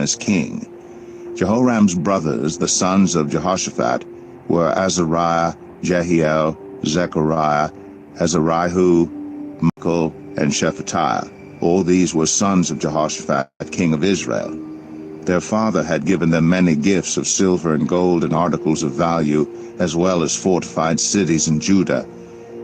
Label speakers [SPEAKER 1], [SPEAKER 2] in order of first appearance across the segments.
[SPEAKER 1] as king. Jehoram's brothers, the sons of Jehoshaphat, were Azariah, Jehiel, Zechariah, Azariah, Michael, and Shephatiah. All these were sons of Jehoshaphat, king of Israel. Their father had given them many gifts of silver and gold and articles of value, as well as fortified cities in Judah.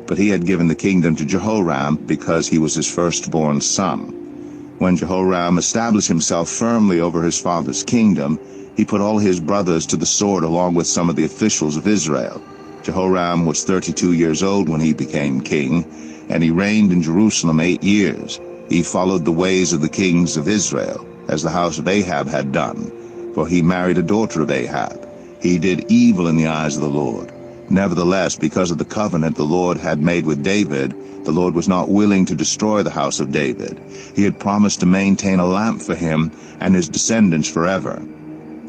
[SPEAKER 1] But he had given the kingdom to Jehoram because he was his firstborn son. When Jehoram established himself firmly over his father's kingdom, he put all his brothers to the sword along with some of the officials of Israel. Jehoram was 32 years old when he became king, and he reigned in Jerusalem 8 years. He followed the ways of the kings of Israel, as the house of Ahab had done, for he married a daughter of Ahab. He did evil in the eyes of the Lord. Nevertheless, because of the covenant the Lord had made with David, the Lord was not willing to destroy the house of David. He had promised to maintain a lamp for him and his descendants forever.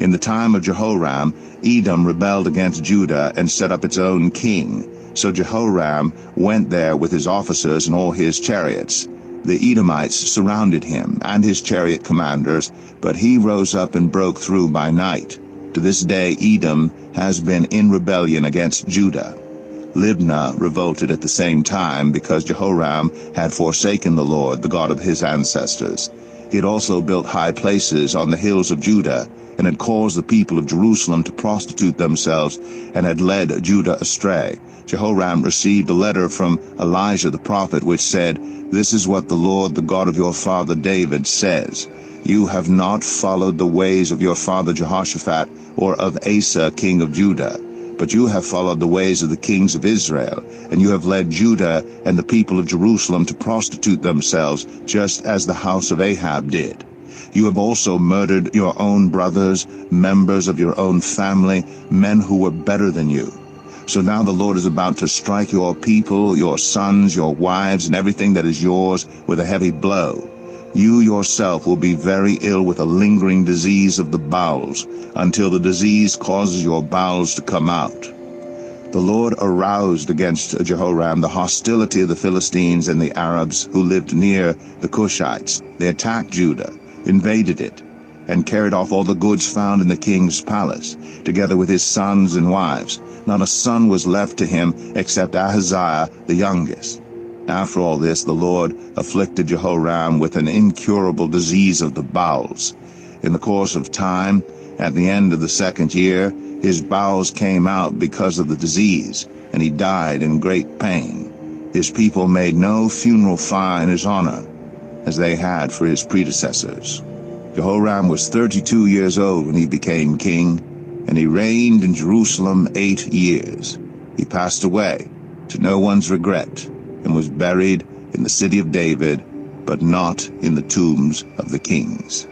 [SPEAKER 1] In the time of Jehoram, Edom rebelled against Judah and set up its own king. So Jehoram went there with his officers and all his chariots. The Edomites surrounded him and his chariot commanders, but he rose up and broke through by night. To this day Edom has been in rebellion against Judah. Libnah revolted at the same time because Jehoram had forsaken the Lord, the God of his ancestors. He had also built high places on the hills of Judah, and had caused the people of Jerusalem to prostitute themselves, and had led Judah astray. Jehoram received a letter from Elijah the prophet, which said, "This is what the Lord, the God of your father David, says. You have not followed the ways of your father Jehoshaphat or of Asa king of Judah, but you have followed the ways of the kings of Israel, and you have led Judah and the people of Jerusalem to prostitute themselves, just as the house of Ahab did. You have also murdered your own brothers, members of your own family, men who were better than you. So now the Lord is about to strike your people, your sons, your wives, and everything that is yours with a heavy blow. You yourself will be very ill with a lingering disease of the bowels, until the disease causes your bowels to come out." The Lord aroused against Jehoram the hostility of the Philistines and the Arabs who lived near the Cushites. They attacked Judah, invaded it, and carried off all the goods found in the king's palace, together with his sons and wives. Not a son was left to him except Ahaziah the youngest. After all this, the Lord afflicted Jehoram with an incurable disease of the bowels. In the course of time, at the end of the 2nd year, his bowels came out because of the disease, and he died in great pain. His people made no funeral fire in his honor, as they had for his predecessors. Jehoram was 32 years old when he became king, and he reigned in Jerusalem 8 years. He passed away, to no one's regret, and was buried in the city of David, but not in the tombs of the kings.